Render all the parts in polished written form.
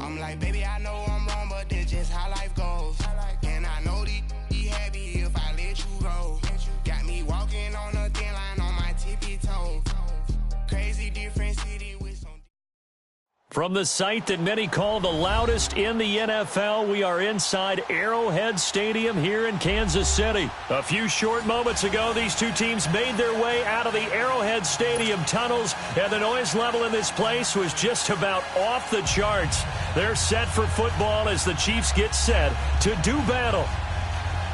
I'm like, baby, I know I'm wrong, but that's just how life goes. And I know these be happy if I let you go. Got me walking on a thin line on my tippy toes. Crazy different city with some... From the site that many call the loudest in the NFL, we are inside Arrowhead Stadium here in Kansas City. A few short moments ago, these two teams made their way out of the Arrowhead Stadium tunnels, and the noise level in this place was just about off the charts. They're set for football as the Chiefs get set to do battle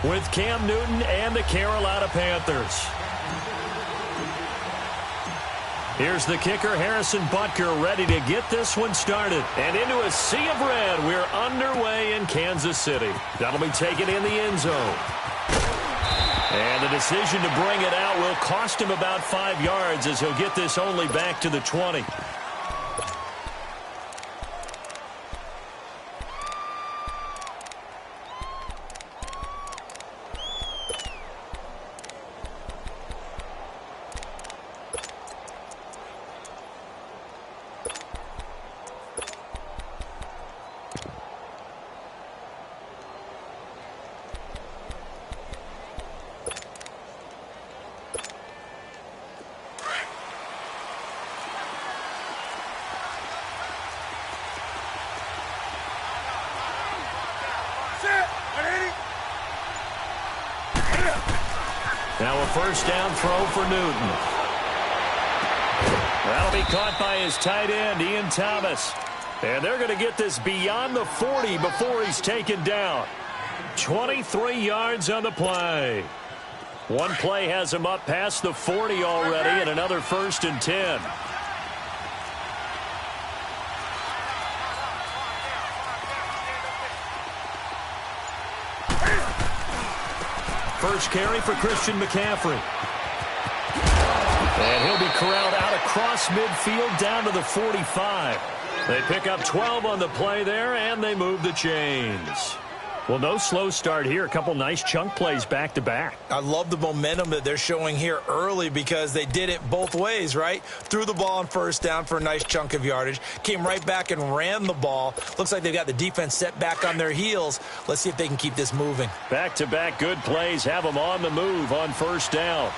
with Cam Newton and the Carolina Panthers. Here's the kicker, Harrison Butker, ready to get this one started. And into a sea of red, we're underway in Kansas City. That'll be taken in the end zone. And the decision to bring it out will cost him about 5 yards as he'll get this only back to the 20. Now a first down throw for Newton. That'll be caught by his tight end, Ian Thomas. And they're going to get this beyond the 40 before he's taken down. 23 yards on the play. One play has him up past the 40 already, and another 1st and 10. First carry for Christian McCaffrey. And he'll be corralled out across midfield down to the 45. They pick up 12 on the play there, and they move the chains. Well, no slow start here. A couple nice chunk plays back-to-back. I love the momentum that they're showing here early because they did it both ways, right? Threw the ball on first down for a nice chunk of yardage. Came right back and ran the ball. Looks like they've got the defense set back on their heels. Let's see if they can keep this moving. Back-to-back good plays have them on the move on first down.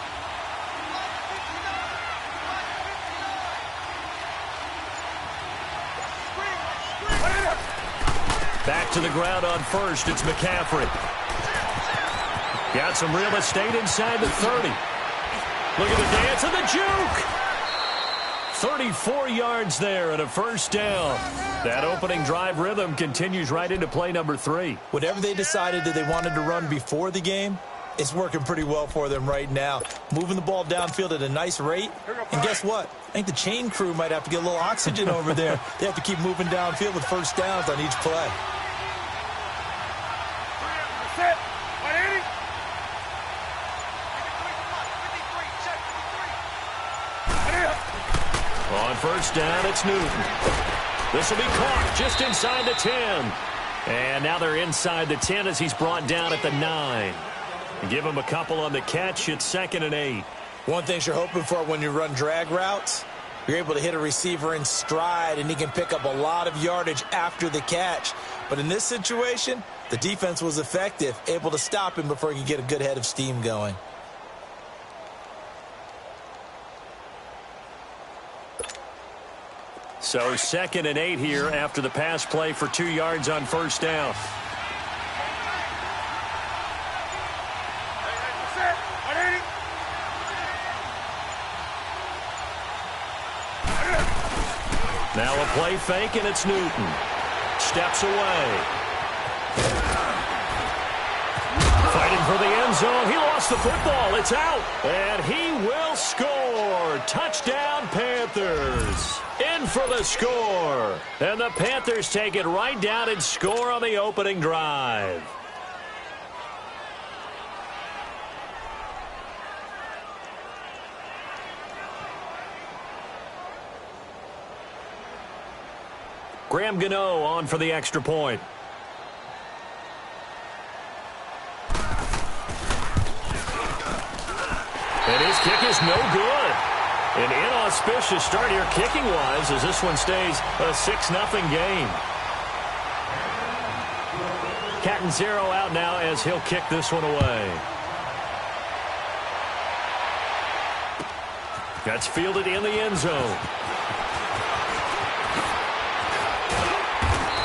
Back to the ground on first. It's McCaffrey. Got some real estate inside the 30. Look at the dance and the juke. 34 yards there and a first down. That opening drive rhythm continues right into play number 3. Whatever they decided that they wanted to run before the game, it's working pretty well for them right now. Moving the ball downfield at a nice rate. And guess what? I think the chain crew might have to get a little oxygen over there. They have to keep moving downfield with first downs on each play. On first down, it's Newton. This will be caught just inside the 10. And now they're inside the 10 as he's brought down at the 9. Give him a couple on the catch. It's 2nd and 8. One thing you're hoping for when you run drag routes, you're able to hit a receiver in stride, and he can pick up a lot of yardage after the catch. But in this situation, the defense was effective, able to stop him before he could get a good head of steam going. So 2nd and 8 here after the pass play for 2 yards on first down. Now a play fake, and it's Newton. Steps away. Fighting for the end zone. He lost the football. It's out. And he will score. Touchdown, Panthers. In for the score. And the Panthers take it right down and score on the opening drive. Graham Gano on for the extra point. And his kick is no good. An inauspicious start here kicking-wise as this one stays a 6-0 game. Catanzaro out now as he'll kick this one away. That's fielded in the end zone.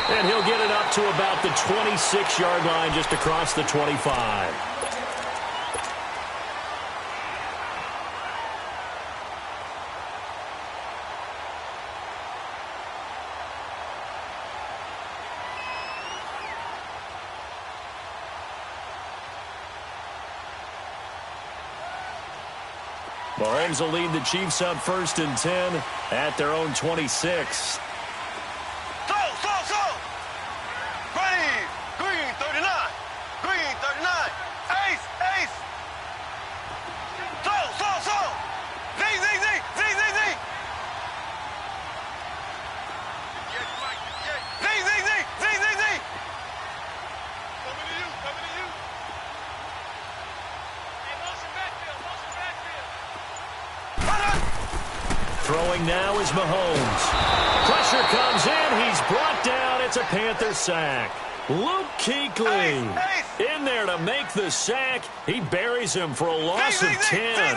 And he'll get it up to about the 26-yard line, just across the 25. Mahomes will lead the Chiefs up 1st and 10 at their own 26. Throwing now is Mahomes. Pressure comes in. He's brought down. It's a Panther sack. Luke Kuechly in there to make the sack. He buries him for a loss of 10.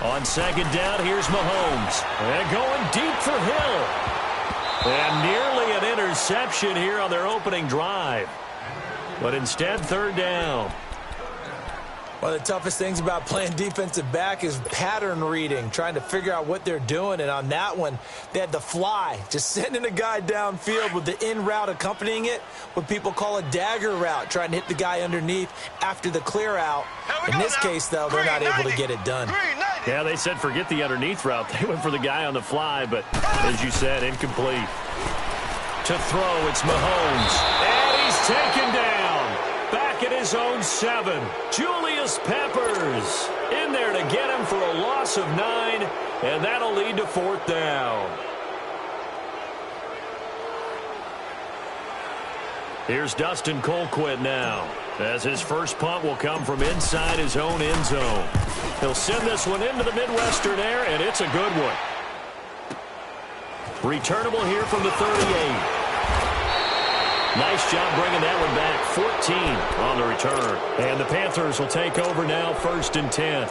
On 2nd down, here's Mahomes. And going deep for Hill. And nearly an interception here on their opening drive. But instead, 3rd down. One of the toughest things about playing defensive back is pattern reading, trying to figure out what they're doing. And on that one, they had the fly, just sending a guy downfield with the in route accompanying it, what people call a dagger route, trying to hit the guy underneath after the clear out. In this case, though, they're not able to get it done. Yeah, they said forget the underneath route. They went for the guy on the fly, but as you said, incomplete. To throw, it's Mahomes. And he's taken down. Back at his own 7. Julius Peppers in there to get him for a loss of 9, and that'll lead to 4th down. Here's Dustin Colquitt now, as his first punt will come from inside his own end zone. He'll send this one into the Midwestern air, and it's a good one. Returnable here from the 38. Nice job bringing that one back. 14 on the return. And the Panthers will take over now, 1st and 10.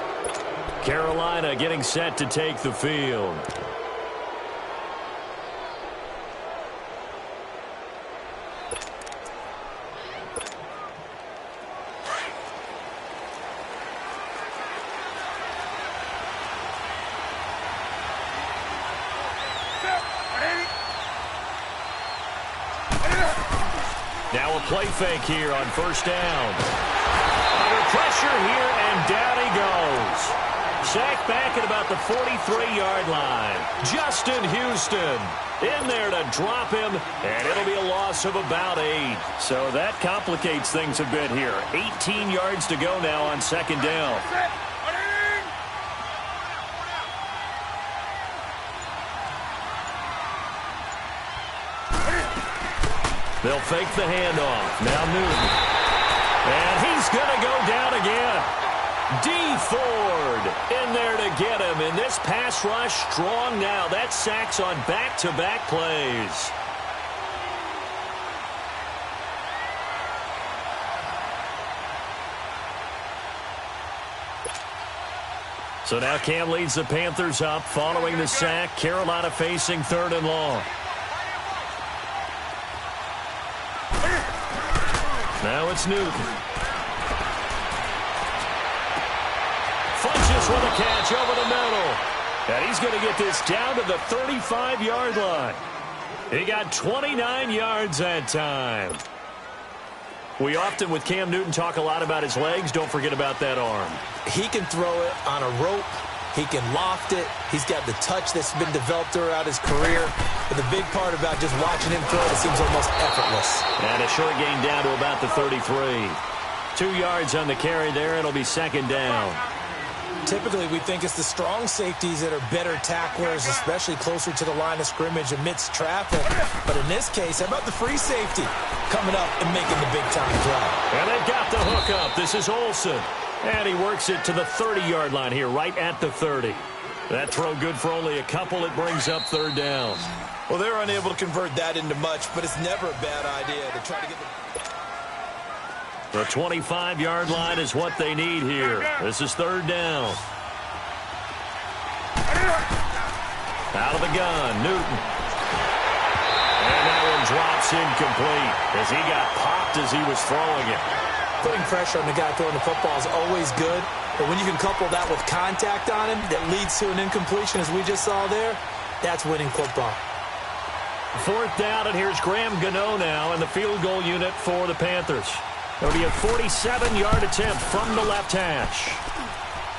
Carolina getting set to take the field. Now a play fake here on 1st down. Under pressure here, and down he goes. Sacked back at about the 43-yard line. Justin Houston in there to drop him, and it'll be a loss of about 8. So that complicates things a bit here. 18 yards to go now on 2nd down. They'll fake the handoff. Now Newton. And he's going to go down again. D. Ford in there to get him. And this pass rush strong now. That sacks on back-to-back plays. So now Cam leads the Panthers up following the sack. Carolina facing 3rd and long. Now it's Newton. Funches with a catch over the middle. And he's going to get this down to the 35-yard line. He got 29 yards that time. We often, with Cam Newton, talk a lot about his legs. Don't forget about that arm. He can throw it on a rope. He can loft it. He's got the touch that's been developed throughout his career. But the big part about just watching him throw it seems almost effortless. And a short gain down to about the 33. 2 yards on the carry there. It'll be 2nd down. Typically, we think it's the strong safeties that are better tacklers, especially closer to the line of scrimmage amidst traffic. But in this case, how about the free safety coming up and making the big-time play? And they've got the hook up. This is Olsen. And he works it to the 30-yard line here, right at the 30. That throw good for only a couple. It brings up 3rd down. Well, they're unable to convert that into much, but it's never a bad idea to try to get the 25-yard line is what they need here. This is third down. Out of the gun, Newton. And that one drops incomplete as he got popped as he was throwing it. Putting pressure on the guy throwing the football is always good, but when you can couple that with contact on him that leads to an incompletion, as we just saw there, that's winning football. Fourth down, and here's Graham Gano now in the field goal unit for the Panthers. It'll be a 47-yard attempt from the left hash.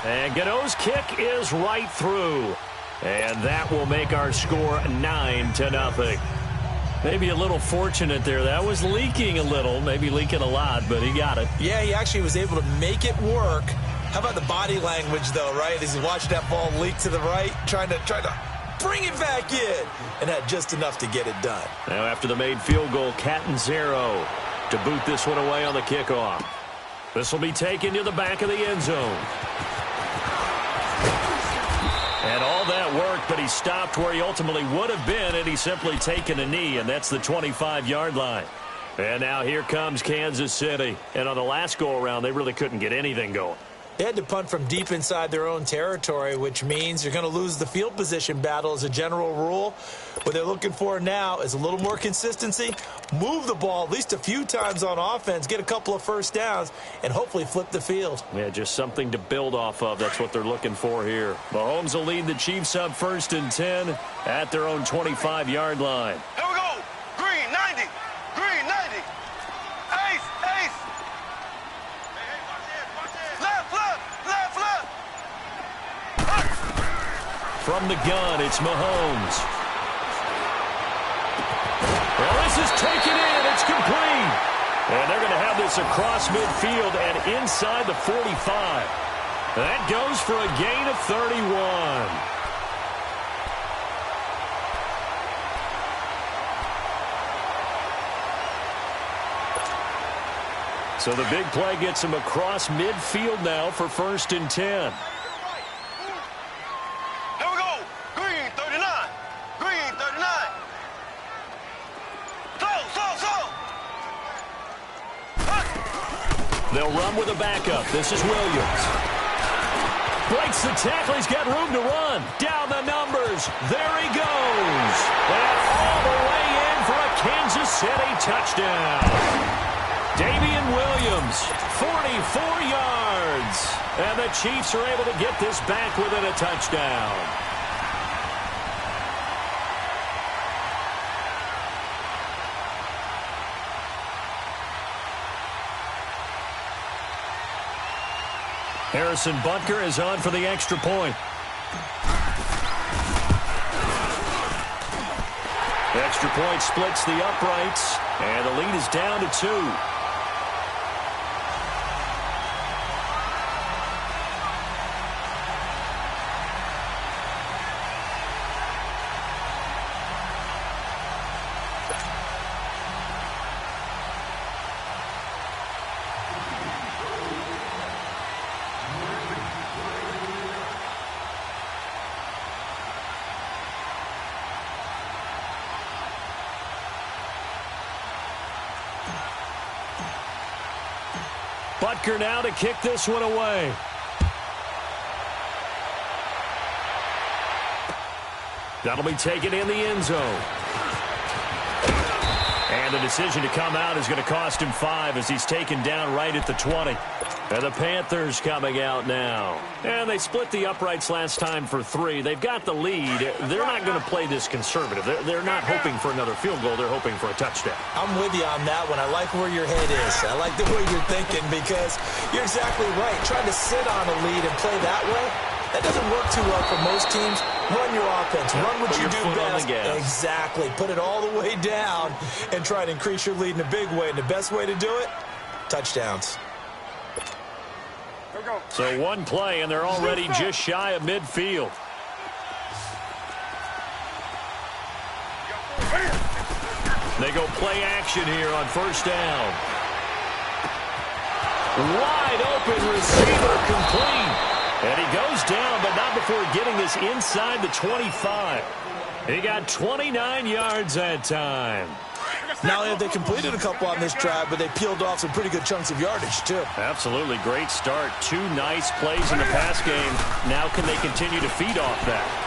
And Gano's kick is right through. And that will make our score 9-0. Maybe a little fortunate there. That was leaking a little, maybe leaking a lot, but he got it. Yeah, he actually was able to make it work. How about the body language, though, right? As he watched that ball leak to the right, trying to bring it back in, and had just enough to get it done. Now after the made field goal, Catanzaro to boot this one away on the kickoff. This will be taken to the back of the end zone. And all that worked, but he stopped where he ultimately would have been, and he's simply taken a knee, and that's the 25-yard line. And now here comes Kansas City. And on the last go-around, they really couldn't get anything going. They had to punt from deep inside their own territory, which means you're going to lose the field position battle as a general rule. What they're looking for now is a little more consistency, move the ball at least a few times on offense, get a couple of first downs, and hopefully flip the field. Yeah, just something to build off of. That's what they're looking for here. Mahomes will lead the Chiefs up 1st and 10 at their own 25-yard line. Here we go. Green 90. Green 90. Ace, ace. Left, left, left, left. From the gun, it's Mahomes. Well, this is taken in. It's complete. And they're going to have this across midfield and inside the 45. That goes for a gain of 31. So the big play gets him across midfield now for 1st and 10. Here we go. Green 39. Green 39. So. They'll run with a backup. This is Williams. Breaks the tackle. He's got room to run. Down the numbers. There he goes. And all the way in for a Kansas City touchdown. Damian Williams, 44 yards. And the Chiefs are able to get this back within a touchdown. Harrison Butker is on for the extra point. The extra point splits the uprights, and the lead is down to 2. Butker now to kick this one away. That'll be taken in the end zone. And the decision to come out is going to cost him 5 as he's taken down right at the 20. And the Panthers coming out now. And they split the uprights last time for 3. They've got the lead. They're not going to play this conservative. They're not hoping for another field goal. They're hoping for a touchdown. I'm with you on that one. I like where your head is. I like the way you're thinking because you're exactly right. Trying to sit on a lead and play that way, that doesn't work too well for most teams. Run your offense. Run what you do best. Exactly. Put it all the way down and try to increase your lead in a big way. And the best way to do it, touchdowns. So one play, and they're already just shy of midfield. They go play action here on 1st down. Wide open receiver complete. And he goes down, but not before getting this inside the 25. He got 29 yards that time. Not only have they completed a couple on this drive, but they peeled off some pretty good chunks of yardage, too. Absolutely great start. 2 nice plays in the pass game. Now can they continue to feed off that?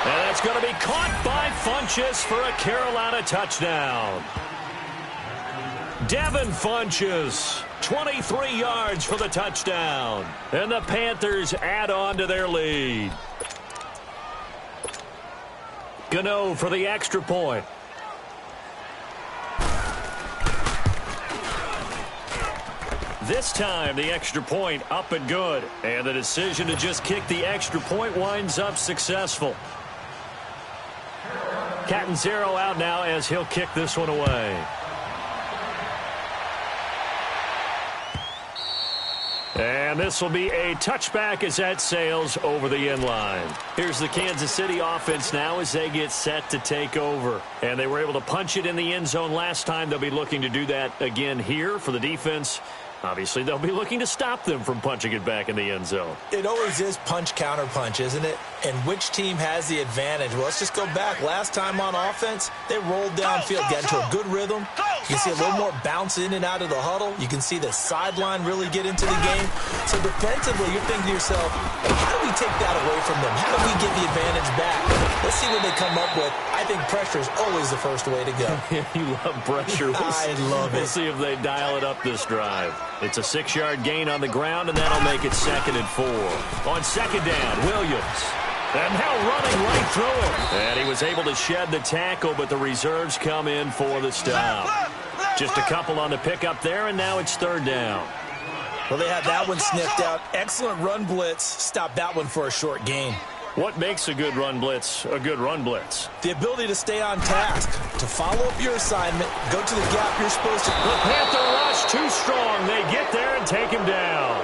And that's going to be caught by Funchess for a Carolina touchdown. Devin Funchess, 23 yards for the touchdown. And the Panthers add on to their lead. Gano for the extra point. This time, the extra point up and good. And the decision to just kick the extra point winds up successful. Catanzaro out now as he'll kick this one away. And this will be a touchback as that sails over the end line. Here's the Kansas City offense now as they get set to take over. And they were able to punch it in the end zone last time. They'll be looking to do that again here for the defense. Obviously, they'll be looking to stop them from punching it back in the end zone. It always is punch-counter-punch, isn't it? And which team has the advantage? Well, let's just go back. Last time on offense, they rolled downfield, got into a good rhythm. You can see a little more bounce in and out of the huddle. You can see the sideline really get into the game. So defensively, you're thinking to yourself, how do we take that away from them? How do we get the advantage back? Let's see what they come up with. I think pressure is always the first way to go. You love pressure. I love it. We'll see if they dial it up this drive. It's a 6-yard gain on the ground, and that'll make it 2nd and 4. On 2nd down, Williams. And now running right through it. And he was able to shed the tackle, but the reserves come in for the stop. Just a couple on the pickup there, and now it's 3rd down. Well, they had that one sniffed out. Excellent run blitz. Stopped that one for a short gain. What makes a good run blitz a good run blitz? The ability to stay on task, to follow up your assignment, go to the gap you're supposed to. The Panther rush too strong. They get there and take him down.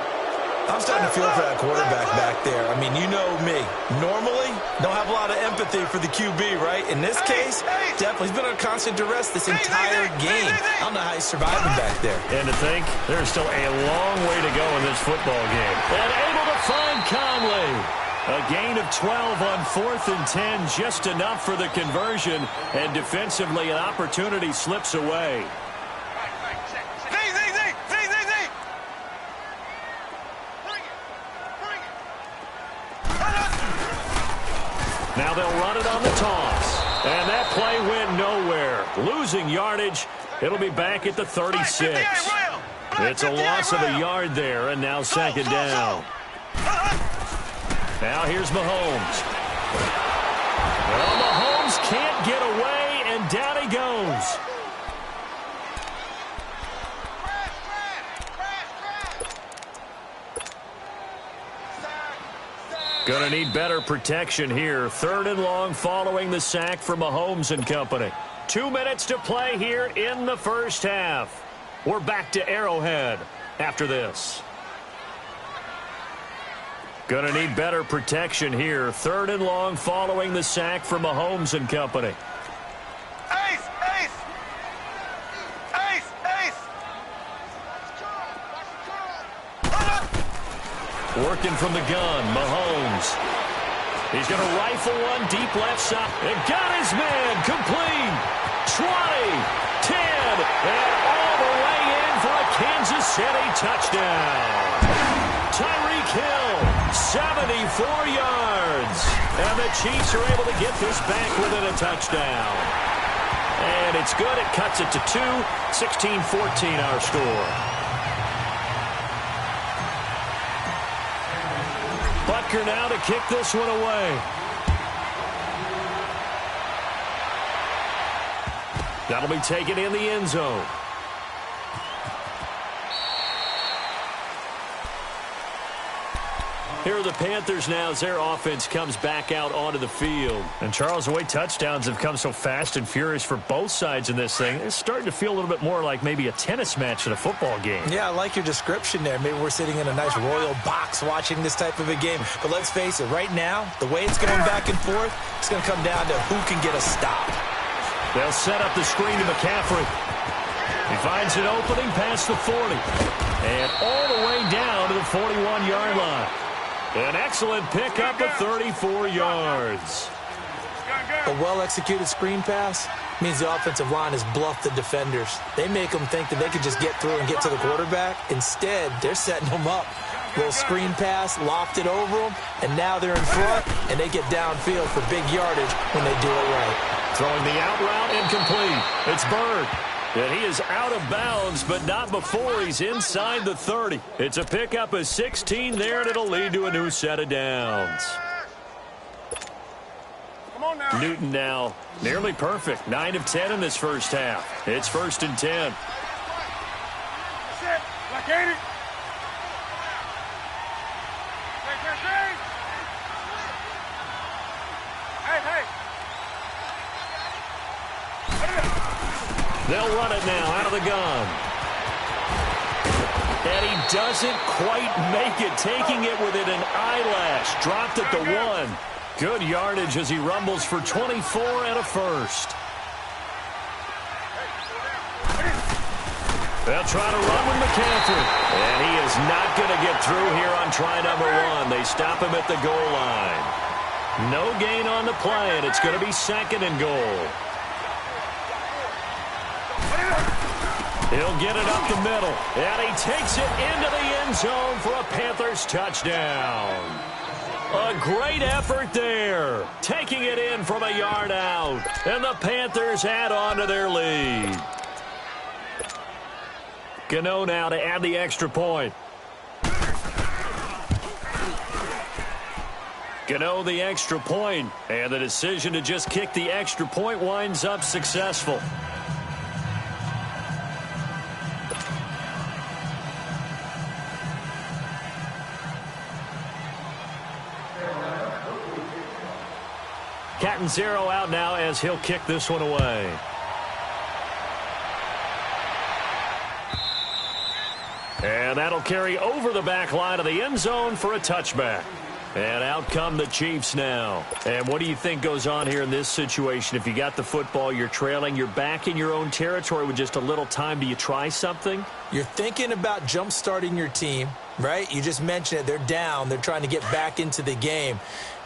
I'm starting to feel for that quarterback back there. I mean, you know me. Normally, don't have a lot of empathy for the QB, right? In this case, definitely he's been under constant duress this entire game. I don't know how he's surviving back there. And to think, there's still a long way to go in this football game. And able to find Conley. A gain of 12 on 4th and 10, just enough for the conversion. And defensively, an opportunity slips away. Now they'll run it on the toss. And that play went nowhere. Losing yardage. It'll be back at the 36. It's a loss of a yard there, and now 2nd down. Now here's Mahomes. Well, Mahomes can't get away, and down he goes. Gonna need better protection here. 3rd and long following the sack for Mahomes and company. 2 minutes to play here in the first half. We're back to Arrowhead after this. Gonna need better protection here. 3rd and long following the sack for Mahomes and company. Ace! Ace! Ace! Ace! Working from the gun, Mahomes. He's going to rifle one deep left side. And got his man complete. 20, 10, and all the way in for a Kansas City touchdown. Tyreek Hill, 74 yards. And the Chiefs are able to get this back within a touchdown. And it's good. It cuts it to 2. 16-14 our score. Butker now to kick this one away. That'll be taken in the end zone. Here are the Panthers now as their offense comes back out onto the field. And, Charles, the way touchdowns have come so fast and furious for both sides in this thing, it's starting to feel a little bit more like maybe a tennis match than a football game. Yeah, I like your description there. Maybe we're sitting in a nice royal box watching this type of a game. But let's face it, right now, the way it's going back and forth, it's going to come down to who can get a stop. They'll set up the screen to McCaffrey. He finds an opening past the 40. And all the way down to the 41-yard line. An excellent pickup of 34 yards. A well-executed screen pass means the offensive line has bluffed the defenders. They make them think that they can just get through and get to the quarterback. Instead, they're setting them up. Little screen pass, lofted over them, and now they're in front, and they get downfield for big yardage when they do it right. Throwing the out route incomplete. It's Bird. And he is out of bounds, but not before he's inside the 30. It's a pickup of 16 there, and it'll lead to a new set of downs. Newton now nearly perfect. 9 of 10 in this first half. It's 1st and 10. They'll run it now out of the gun. And he doesn't quite make it, taking it within an eyelash. Dropped at the 1. Good yardage as he rumbles for 24 and a first. They'll try to run with McCaffrey. And he is not going to get through here on try number 1. They stop him at the goal line. No gain on the play, and it's going to be 2nd and goal. He'll get it up the middle. And he takes it into the end zone for a Panthers touchdown. A great effort there. Taking it in from a yard out. And the Panthers add on to their lead. Gano now to add the extra point. Gano the extra point. And the decision to just kick the extra point winds up successful. Catanzaro out now as he'll kick this one away. And that'll carry over the back line of the end zone for a touchback. And out come the Chiefs now. And what do you think goes on here in this situation? If you got the football, you're trailing, you're back in your own territory with just a little time. Do you try something? You're thinking about jump-starting your team, right? You just mentioned it. They're down. They're trying to get back into the game.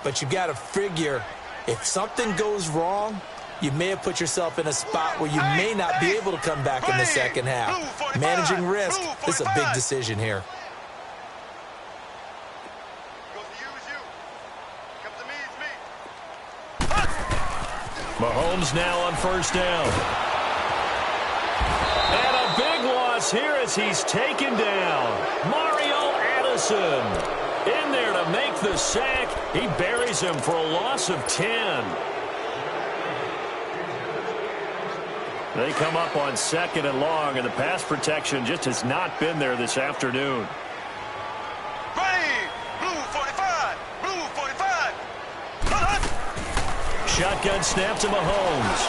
But you've got to figure, if something goes wrong, you may have put yourself in a spot where you may not be able to come back in the second half. Managing risk, this is a big decision here. Mahomes now on first down. And a big loss here as he's taken down. Mario Addison in there to make the sack. He buries him for a loss of 10. They come up on 2nd and long, and the pass protection just has not been there this afternoon. Shotgun snap to Mahomes.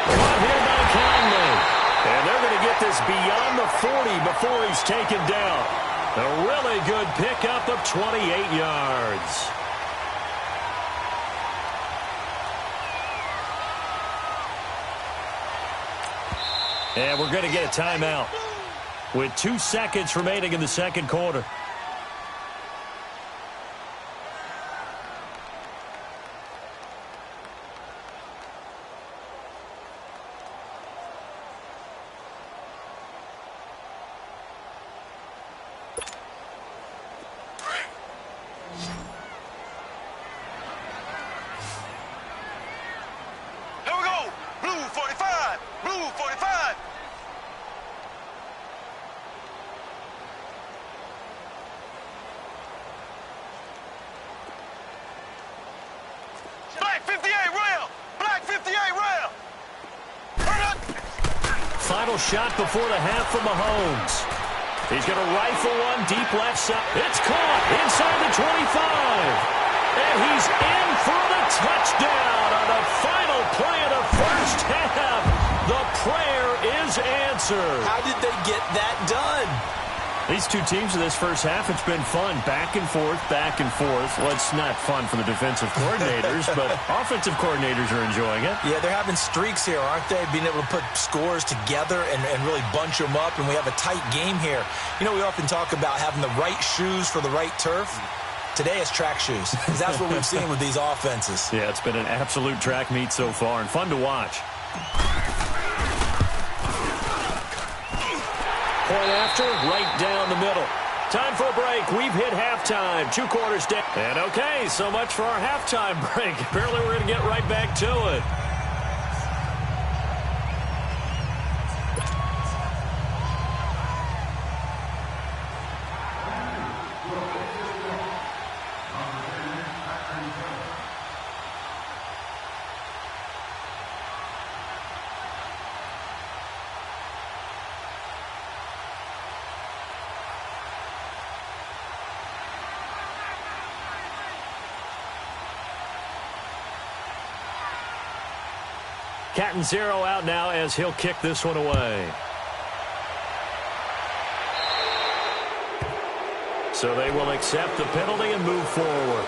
Caught here by Conley. And they're going to get this beyond the 40 before he's taken down. A really good pickup of 28 yards. And we're going to get a timeout with 2 seconds remaining in the second quarter. Final shot before the half from Mahomes. He's going to rifle one deep left side. It's caught inside the 25. And he's in for the touchdown on the final play of the first half. The prayer is answered. How did they get that done? These two teams in this first half, it's been fun. Back and forth, back and forth. Well, it's not fun for the defensive coordinators, but offensive coordinators are enjoying it. Yeah, they're having streaks here, aren't they? Being able to put scores together and really bunch them up, and we have a tight game here. You know, we often talk about having the right shoes for the right turf. Today it's track shoes, because that's what we've seen with these offenses. Yeah, it's been an absolute track meet so far, and fun to watch. Point after, right down the middle. Time for a break. We've hit halftime. 2 quarters down. And okay, so much for our halftime break. Apparently we're going to get right back to it. Cat and zero out now as he'll kick this one away. So they will accept the penalty and move forward.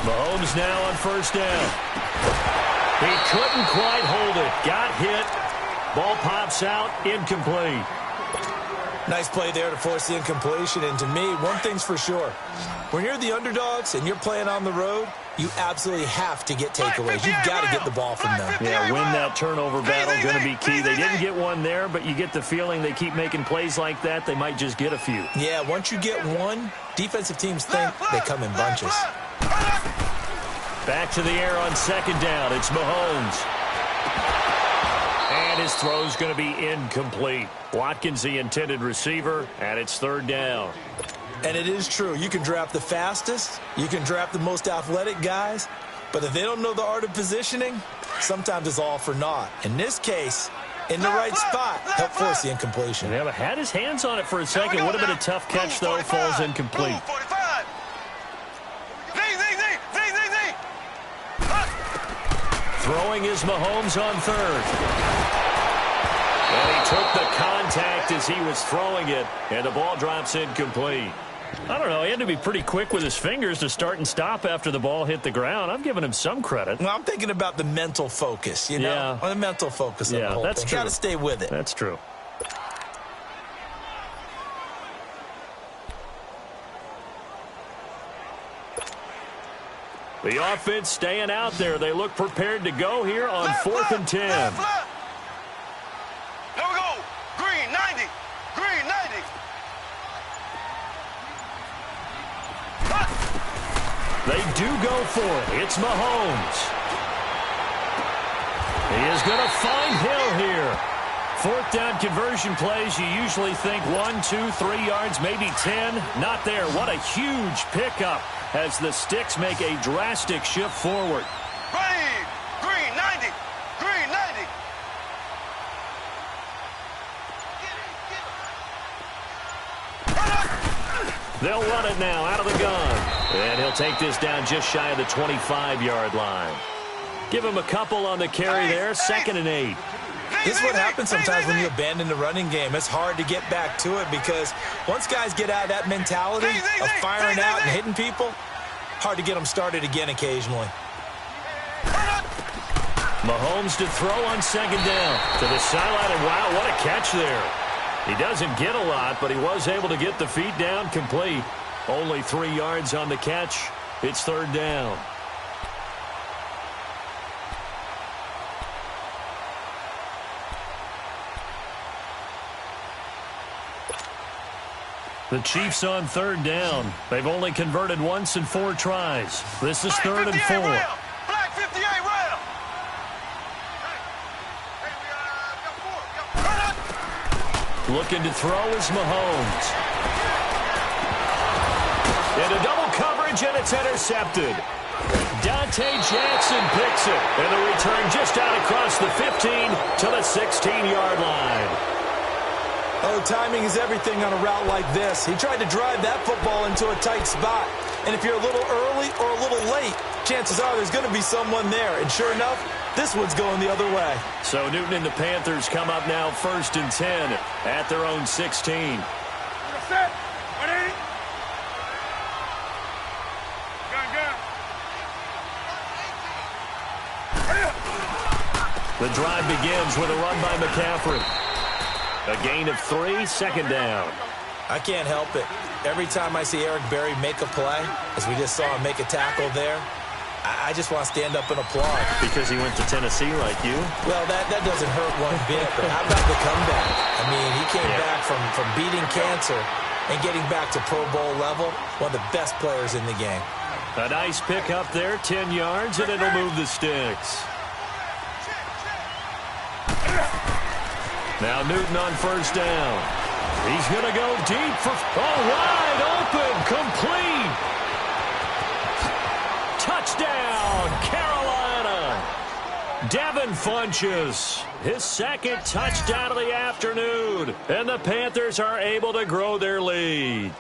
Mahomes now on first down. He couldn't quite hold it. Got hit. Ball pops out. Incomplete. Nice play there to force the incompletion. And to me, one thing's for sure. When you're the underdogs and you're playing on the road, you absolutely have to get takeaways. You've got to get the ball from them. Yeah, win that turnover battle, going to be key. They didn't get one there, but you get the feeling they keep making plays like that, they might just get a few. Yeah, once you get one, defensive teams think they come in bunches. Back to the air on second down. It's Mahomes. And his throw's going to be incomplete. Watkins, the intended receiver, and it's third down. And it is true. You can draft the fastest. You can draft the most athletic guys. But if they don't know the art of positioning, sometimes it's all for naught. In this case, in the right spot, help force the incompletion. Yeah, but had his hands on it for a second. Would have been a tough catch, though. Falls incomplete. Throwing is Mahomes on third. And he took the contact as he was throwing it, and the ball drops incomplete. I don't know. He had to be pretty quick with his fingers to start and stop after the ball hit the ground. I'm giving him some credit. Well, I'm thinking about the mental focus, you know? Yeah. The mental focus of the whole that's thing. true. Got to stay with it. That's true. The offense staying out there. They look prepared to go here on 4th and 10. Here we go. Green 90. Green 90. They do go for it. It's Mahomes. He is going to find Hill here. 4th down conversion plays, you usually think 1, 2, 3 yards, maybe 10. Not there. What a huge pickup as the Sticks make a drastic shift forward. Green 90. Green 90. They'll run it now out of the gun. And he'll take this down just shy of the 25-yard line. Give him a couple on the carry there. 2nd and 8. This is what happens sometimes when you abandon the running game. It's hard to get back to it because once guys get out of that mentality of firing out and hitting people, hard to get them started again occasionally. Mahomes to throw on 2nd down. To the sideline, and wow, what a catch there. He doesn't get a lot, but he was able to get the feet down complete. Only 3 yards on the catch. It's 3rd down. The Chiefs on 3rd down. They've only converted once in 4 tries. This is 3rd and 4. Black 58 round. Looking to throw is Mahomes. Into double coverage, and it's intercepted. Dante Jackson picks it, and the return just out across the 15 to the 16-yard line. Oh, timing is everything on a route like this. He tried to drive that football into a tight spot. And if you're a little early or a little late, chances are there's going to be someone there. And sure enough, this one's going the other way. So Newton and the Panthers come up now 1st and 10 at their own 16. The drive begins with a run by McCaffrey. A gain of 3, 2nd down. I can't help it. Every time I see Eric Berry make a play, as we just saw him make a tackle there, I just want to stand up and applaud. Because he went to Tennessee like you? Well, that doesn't hurt one bit, but how about the comeback? I mean, he came back from beating cancer and getting back to Pro Bowl level, one of the best players in the game. A nice pick up there, 10 yards, and it'll move the sticks. Now Newton on 1st down. He's going to go deep for, wide open, complete. Touchdown, Carolina. Devin Funchess, his 2nd touchdown of the afternoon. And the Panthers are able to grow their lead.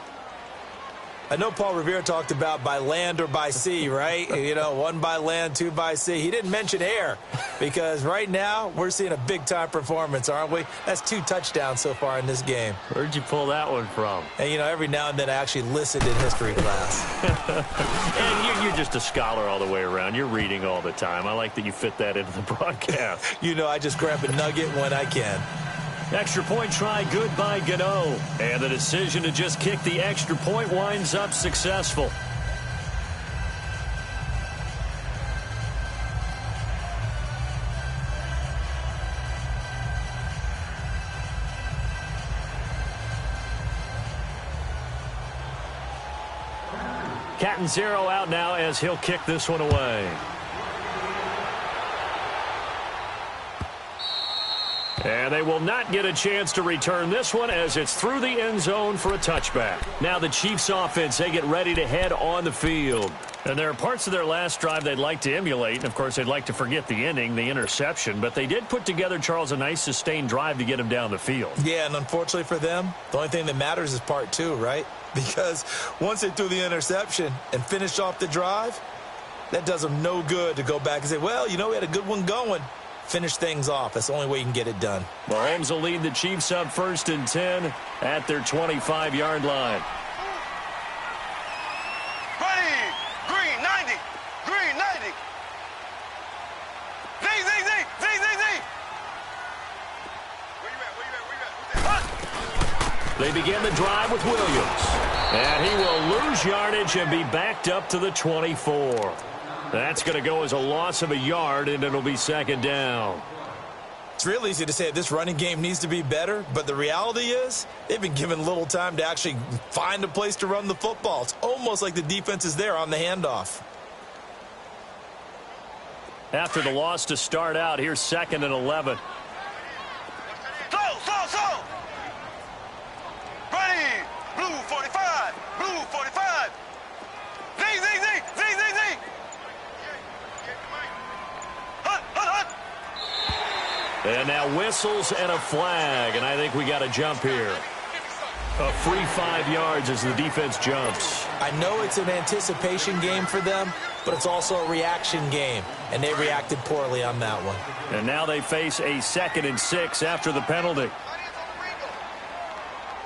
I know Paul Revere talked about by land or by sea, right? You know, 1 by land, 2 by sea. He didn't mention air because right now we're seeing a big-time performance, aren't we? That's 2 touchdowns so far in this game. Where'd you pull that one from? And, you know, every now and then I actually listened in history class. And you're just a scholar all the way around. You're reading all the time. I like that you fit that into the broadcast. You know, I just grab a nugget when I can. Extra point try good by Gano. And the decision to just kick the extra point winds up successful. Cat and 0 out now as he'll kick this one away. And they will not get a chance to return this one as it's through the end zone for a touchback. Now the Chiefs offense, they get ready to head on the field. And there are parts of their last drive they'd like to emulate. And, of course, they'd like to forget the ending, the interception. But they did put together, Charles, a nice sustained drive to get him down the field. Yeah, and unfortunately for them, the only thing that matters is part 2, right? Because once they threw the interception and finished off the drive, that does them no good to go back and say, well, you know, we had a good one going. Finish things off. That's the only way you can get it done. Mahomes will lead the Chiefs up 1st and 10 at their 25-yard line. Ready, green 90, green 90. Z. Where you at? They begin the drive with Williams. And he will lose yardage and be backed up to the 24. That's going to go as a loss of a yard, and it'll be 2nd down. It's real easy to say this running game needs to be better, but the reality is they've been given little time to actually find a place to run the football. It's almost like the defense is there on the handoff. After the loss to start out, here's 2nd and 11. Slow. Ready, blue 45, blue 45. Z. And now whistles and a flag, and I think we got a jump here. A free 5 yards as the defense jumps. I know it's an anticipation game for them, but it's also a reaction game, and they reacted poorly on that one. And now they face a 2nd and 6 after the penalty.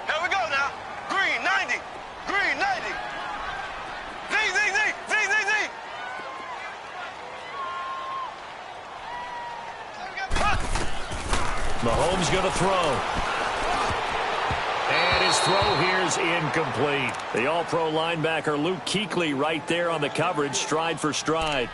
Here we go now. Green 90, green 90. Z. Mahomes going to throw. And his throw here is incomplete. The all-pro linebacker Luke Kuechly right there on the coverage, stride for stride.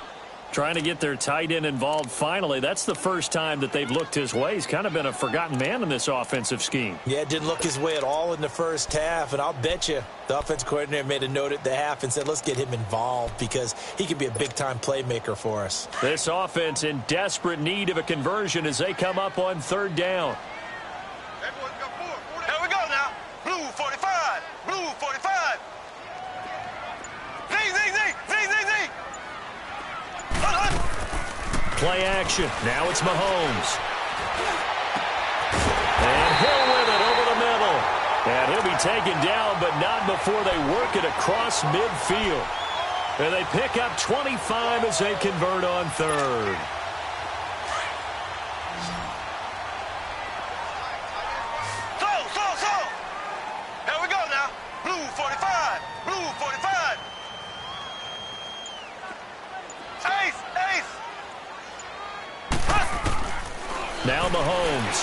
Trying to get their tight end involved finally. That's the first time that they've looked his way. He's kind of been a forgotten man in this offensive scheme. Yeah, it didn't look his way at all in the first half, and I'll bet you the offense coordinator made a note at the half and said, let's get him involved because he could be a big-time playmaker for us. This offense in desperate need of a conversion as they come up on 3rd down. Here we go now. Blue 45. Blue 45. Z, Z, Z, Z, Z, Z. Play action. Now it's Mahomes. And Hill with it over the middle. And he'll be taken down, but not before they work it across midfield. And they pick up 25 as they convert on third. So. Here we go now. Blue 45. Blue 45. Ace. Now Mahomes.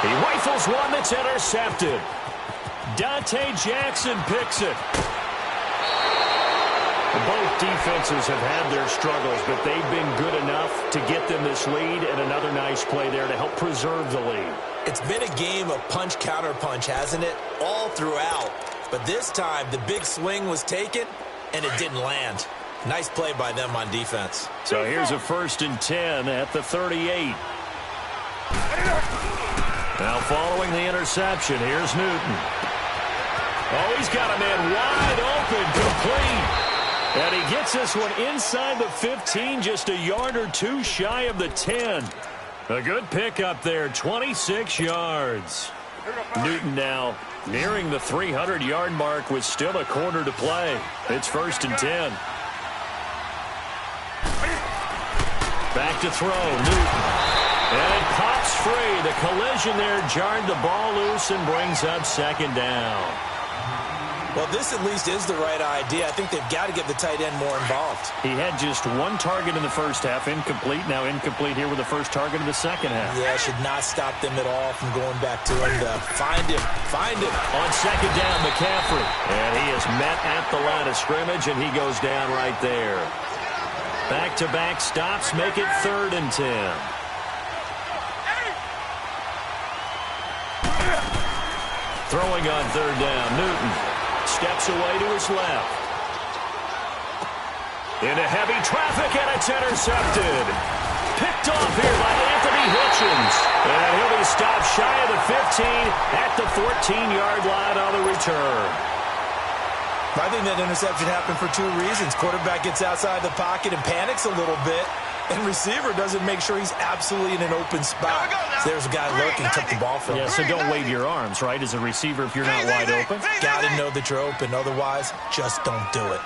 He rifles one that's intercepted. Dante Jackson picks it. Both defenses have had their struggles, but they've been good enough to get them this lead, and another nice play there to help preserve the lead. It's been a game of punch-counter-punch, hasn't it? All throughout. But this time, the big swing was taken, and it didn't land. Nice play by them on defense. So here's a 1st and 10 at the 38. Now following the interception, here's Newton. Oh, he's got a man wide open, complete. And he gets this one inside the 15, just a yard or two shy of the 10. A good pickup there, 26 yards. Newton now nearing the 300-yard mark with still a quarter to play. It's 1st and 10. Back to throw, Newton. And it pops free. The collision there jarred the ball loose and brings up 2nd down. Well, this at least is the right idea. I think they've got to get the tight end more involved. He had just one target in the first half, incomplete. Now incomplete here with the first target of the second half. Yeah, should not stop them at all from going back to him to find him. On 2nd down, McCaffrey. And he is met at the line of scrimmage, and he goes down right there. Back-to-back stops make it 3rd and 10. Throwing on 3rd down, Newton steps away to his left. Into heavy traffic, and it's intercepted. Picked off here by Anthony Hitchens. And he'll be stopped shy of the 15 at the 14-yard line on the return. I think that interception happened for 2 reasons. Quarterback gets outside the pocket and panics a little bit, and receiver doesn't make sure he's absolutely in an open spot. So there's a guy lurking, took the ball from him. Yeah, so don't wave your arms, right, as a receiver if you're not wide open. Got to know that you're open. Otherwise, just don't do it.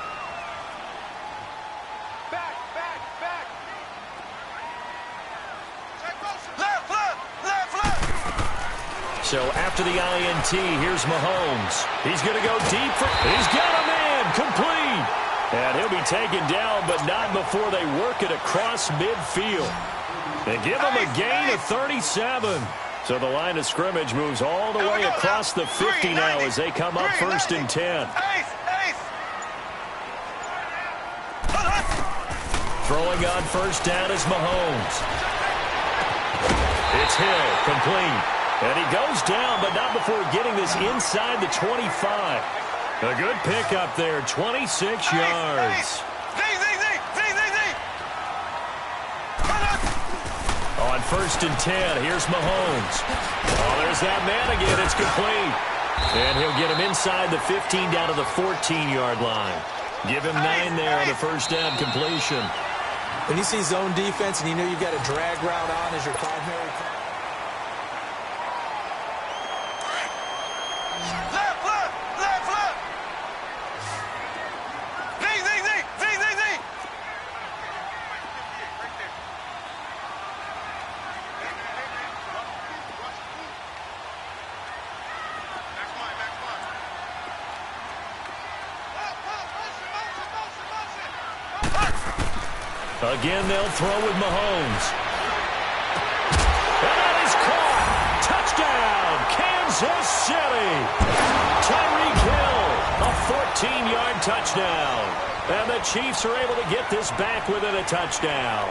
So after the INT, here's Mahomes. He's going to go deep. He's got a man, complete. And he'll be taken down, but not before they work it across midfield. They give him a gain of 37. So the line of scrimmage moves all the way across the 50 now as they come up 1st and 10. Throwing on 1st down is Mahomes. It's Hill, complete. And he goes down, but not before getting this inside the 25. A good pickup there, 26 yards. On 1st and 10, here's Mahomes. Oh, there's that man again. It's complete. And he'll get him inside the 15 down to the 14-yard line. Give him 9 there on the 1st down completion. When you see zone defense and you know you've got a drag route on as your primary. Again, they'll throw with Mahomes. And that is caught. Touchdown, Kansas City. Tyreek Hill, a 14-yard touchdown. And the Chiefs are able to get this back within a touchdown.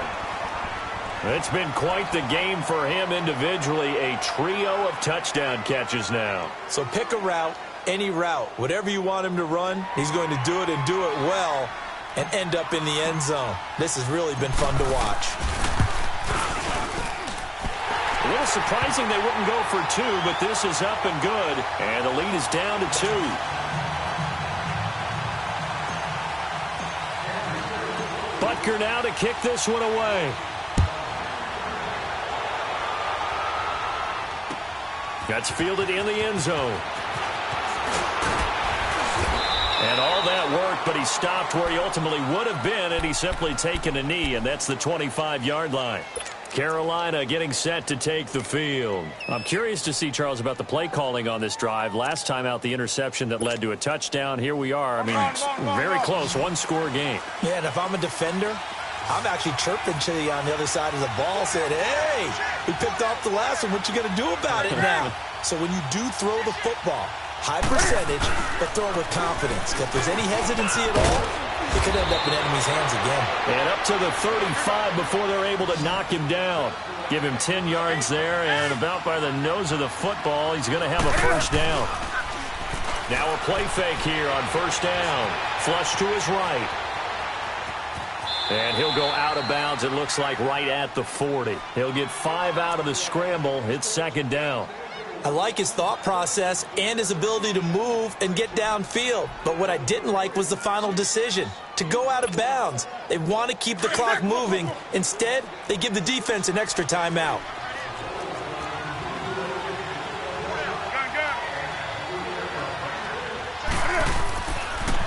It's been quite the game for him individually. A trio of touchdown catches now. So pick a route, any route. Whatever you want him to run, he's going to do it and do it well. And end up in the end zone. This has really been fun to watch. little surprising they wouldn't go for two, but this is up and good, and the lead is down to 2. Butker now to kick this one away. That's fielded in the end zone. And all that work, but he stopped where he ultimately would have been, and he's simply taken a knee, and that's the 25-yard line. Carolina getting set to take the field. I'm curious to see, Charles, about the play calling on this drive. Last time out, the interception that led to a touchdown. Here we are. I mean, very close, one-score game. Yeah, and if I'm a defender, I'm actually chirping to you on the other side of the ball, saying, hey, we picked off the last one. What you going to do about it now? So when you do throw the football, high percentage, but throw it with confidence. If there's any hesitancy at all, it could end up in enemy's hands again. And up to the 35 before they're able to knock him down. Give him 10 yards there, and about by the nose of the football, he's going to have a first down. Now a play fake here on first down. Flush to his right. And he'll go out of bounds, it looks like, right at the 40. He'll get 5 out of the scramble. It's second down. I like his thought process and his ability to move and get downfield. But what I didn't like was the final decision, to go out of bounds. They want to keep the clock moving. Instead, they give the defense an extra timeout.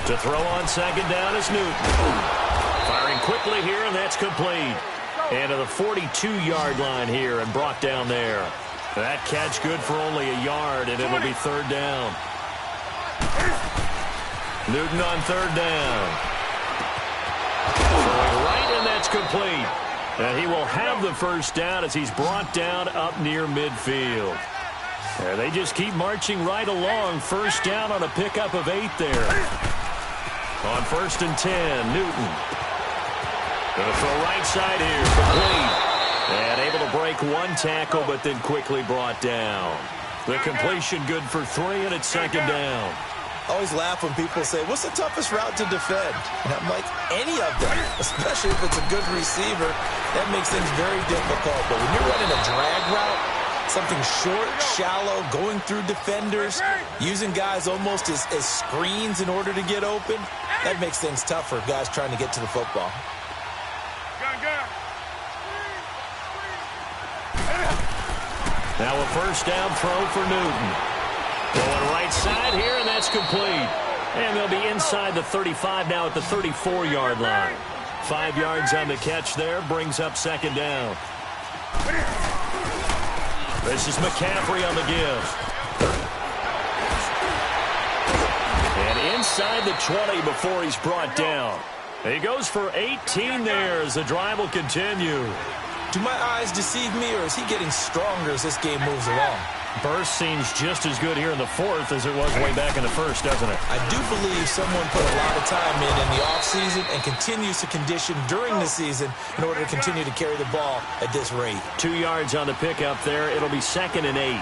To throw on second down is Newton. Firing quickly here, and that's complete. And to the 42-yard line here and brought down there. That catch good for only a yard, and it'll be third down. Newton on third down. Throwing right, and that's complete. And he will have the first down as he's brought down up near midfield. And they just keep marching right along. First down on a pickup of 8 there. On first and 10, Newton. Gonna throw right side here, complete. And able to break one tackle, but then quickly brought down. The completion good for 3, and it's second down. I always laugh when people say, what's the toughest route to defend? And I'm like, any of them, especially if it's a good receiver. That makes things very difficult. But when you're running a drag route, something short, shallow, going through defenders, using guys almost as screens in order to get open, that makes things tough for guys trying to get to the football. Now a first down throw for Newton. Going right side here, and that's complete. And they'll be inside the 35 now at the 34-yard line. 5 yards on the catch there, brings up second down. This is McCaffrey on the give. And inside the 20 before he's brought down. He goes for 18 there as the drive will continue. Do my eyes deceive me, or is he getting stronger as this game moves along? Burst seems just as good here in the fourth as it was way back in the first, doesn't it? I do believe someone put a lot of time in the offseason and continues to condition during the season in order to continue to carry the ball at this rate. 2 yards on the pickup there. It'll be second and 8.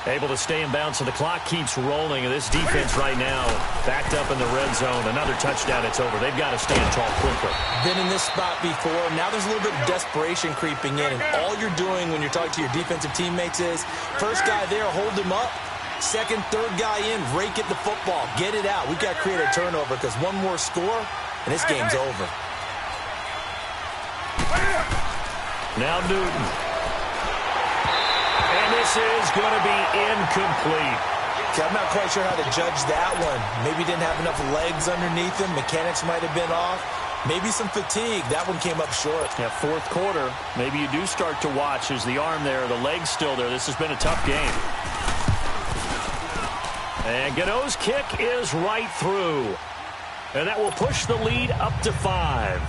Able to stay in bounds, so the clock keeps rolling, and this defense right now backed up in the red zone. Another touchdown, it's over. They've got to stand tall quickly. Been in this spot before. Now there's a little bit of desperation creeping in, and all you're doing when you're talking to your defensive teammates is, first guy there, hold him up. Second, third guy in, rake at the football. Get it out. We've got to create a turnover because one more score, and this game's over. Now Newton. And this is going to be incomplete. Okay, I'm not quite sure how to judge that one. Maybe didn't have enough legs underneath him. Mechanics might have been off. Maybe some fatigue. That one came up short. Yeah, fourth quarter. Maybe you do start to watch as the arm there, the leg's still there. This has been a tough game. And Gano's kick is right through. And that will push the lead up to 5.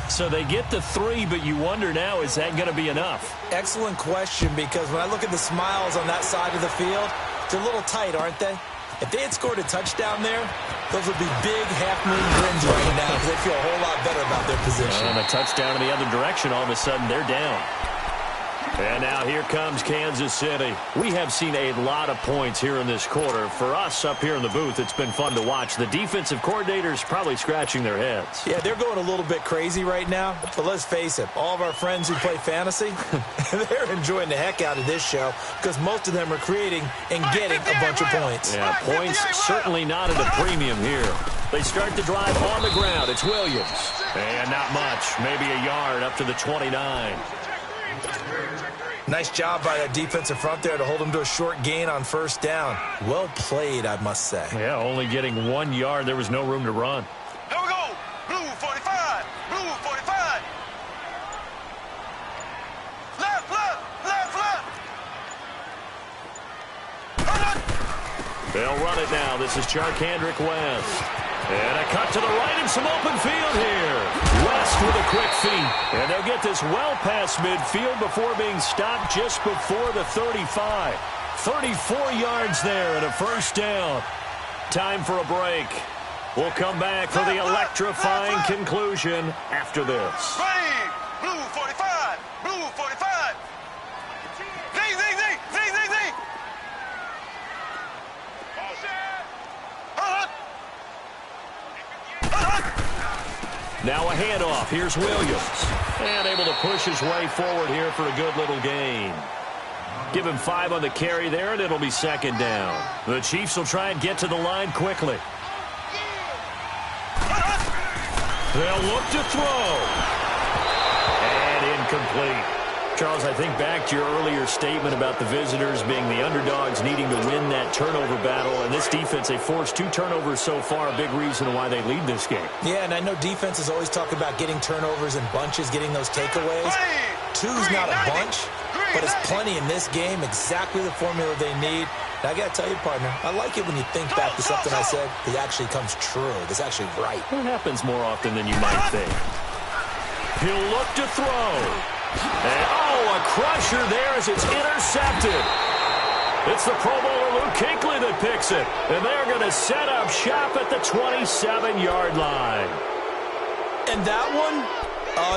So they get the 3, but you wonder now, is that going to be enough? Excellent question, because when I look at the smiles on that side of the field, they're a little tight, aren't they? If they had scored a touchdown there, those would be big half-moon grins right now because they feel a whole lot better about their position. And a touchdown in the other direction, all of a sudden they're down. And now here comes Kansas City. We have seen a lot of points here in this quarter. For us up here in the booth, it's been fun to watch. The defensive coordinators probably scratching their heads. Yeah, they're going a little bit crazy right now. But let's face it, all of our friends who play fantasy, they're enjoying the heck out of this show because most of them are creating and getting a bunch of points. Yeah, points certainly not at a premium here. They start the drive on the ground. It's Williams. And not much, maybe a yard up to the 29. Nice job by that defensive front there to hold them to a short gain on first down. Well played, I must say. Yeah, only getting 1 yard. There was no room to run. Here we go. Blue 45. Blue 45. Left, left, left, left. They'll run it now. This is Charkandrick West. And a cut to the right and some open field here. West with a quick feed. And they'll get this well past midfield before being stopped just before the 35. 34 yards there and a first down. Time for a break. We'll come back for the electrifying conclusion after this. Ready. Blue 45. Blue 45. Zing, zing, zing, zing, zing, zing. Now a handoff. Here's Williams. And able to push his way forward here for a good little gain. Give him 5 on the carry there, and it'll be second down. The Chiefs will try and get to the line quickly. They'll look to throw. And incomplete. Charles, I think back to your earlier statement about the visitors being the underdogs needing to win that turnover battle. And this defense, they forced 2 turnovers so far, a big reason why they lead this game. Yeah, and I know defenses always talk about getting turnovers in bunches, getting those takeaways. 2's not a bunch, but it's plenty in this game, exactly the formula they need. And I got to tell you, partner, I like it when you think back to something I said that actually comes true. That's actually right. It happens more often than you might think. He'll look to throw. And, a crusher there as it's intercepted. It's the Pro Bowler Luke Kuechly that picks it. And they're going to set up shop at the 27-yard line. And that one,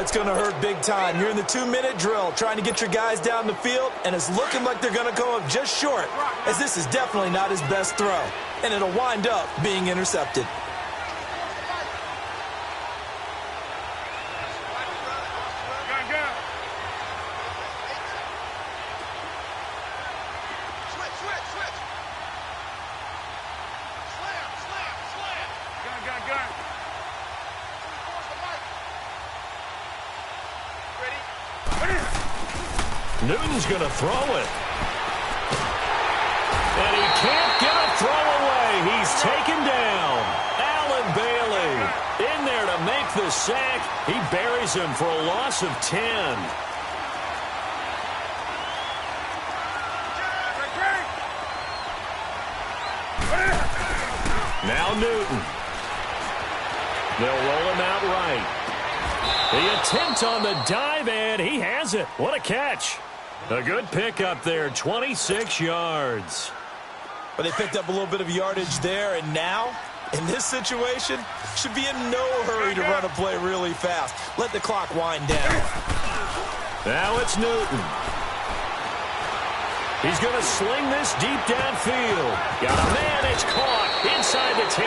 it's going to hurt big time. You're in the 2-minute drill trying to get your guys down the field, and it's looking like they're going to go up just short, as this is definitely not his best throw. And it'll wind up being intercepted. Newton's going to throw it. And he can't get a throw away. He's taken down. Allen Bailey in there to make the sack. He buries him for a loss of 10. Now Newton. They'll roll him out right. The attempt on the dive, and he has it. What a catch. A good pickup there, 26 yards. But they picked up a little bit of yardage there, and now, in this situation, should be in no hurry to run a play really fast. Let the clock wind down. Now it's Newton. He's going to sling this deep downfield. Got a man, it's caught inside the 10.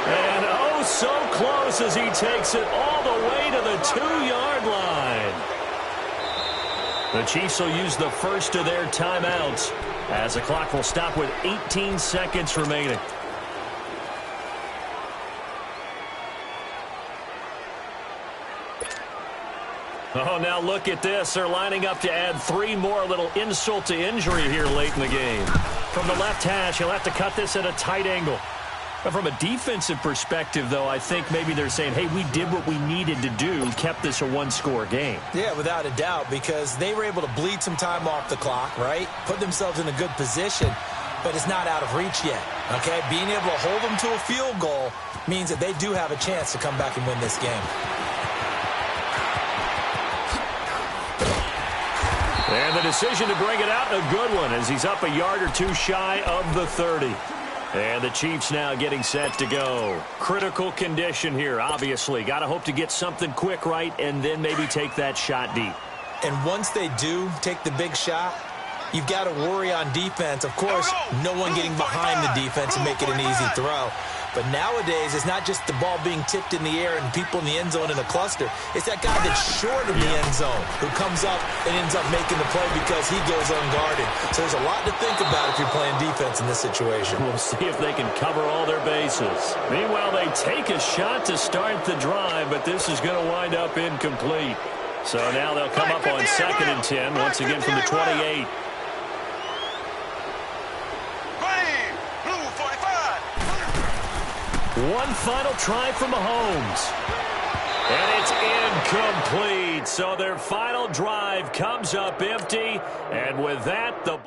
And oh, so close as he takes it all the way to the 2-yard line. The Chiefs will use the first of their timeouts as the clock will stop with 18 seconds remaining. Oh, now look at this. They're lining up to add 3 more, little insult to injury here late in the game. From the left hash, he'll have to cut this at a tight angle. But from a defensive perspective, though, I think maybe they're saying, hey, we did what we needed to do, kept this a 1-score game. Yeah, without a doubt, because they were able to bleed some time off the clock, right? Put themselves in a good position, but it's not out of reach yet, okay? Being able to hold them to a field goal means that they do have a chance to come back and win this game. And the decision to bring it out, a good one, as he's up a yard or 2 shy of the 30. And the Chiefs now getting set to go. Critical condition here, obviously. Got to hope to get something quick right and then maybe take that shot deep. And once they do take the big shot, you've got to worry on defense. Of course, no one getting behind the defense and make it an easy throw. But nowadays, it's not just the ball being tipped in the air and people in the end zone in a cluster. It's that guy that's short of the end zone who comes up and ends up making the play because he goes unguarded. So there's a lot to think about if you're playing defense in this situation. We'll see if they can cover all their bases. Meanwhile, they take a shot to start the drive, but this is going to wind up incomplete. So now they'll come up on 2nd and 10, once again from the 28. One final try from Mahomes. And it's incomplete. So their final drive comes up empty. And with that, the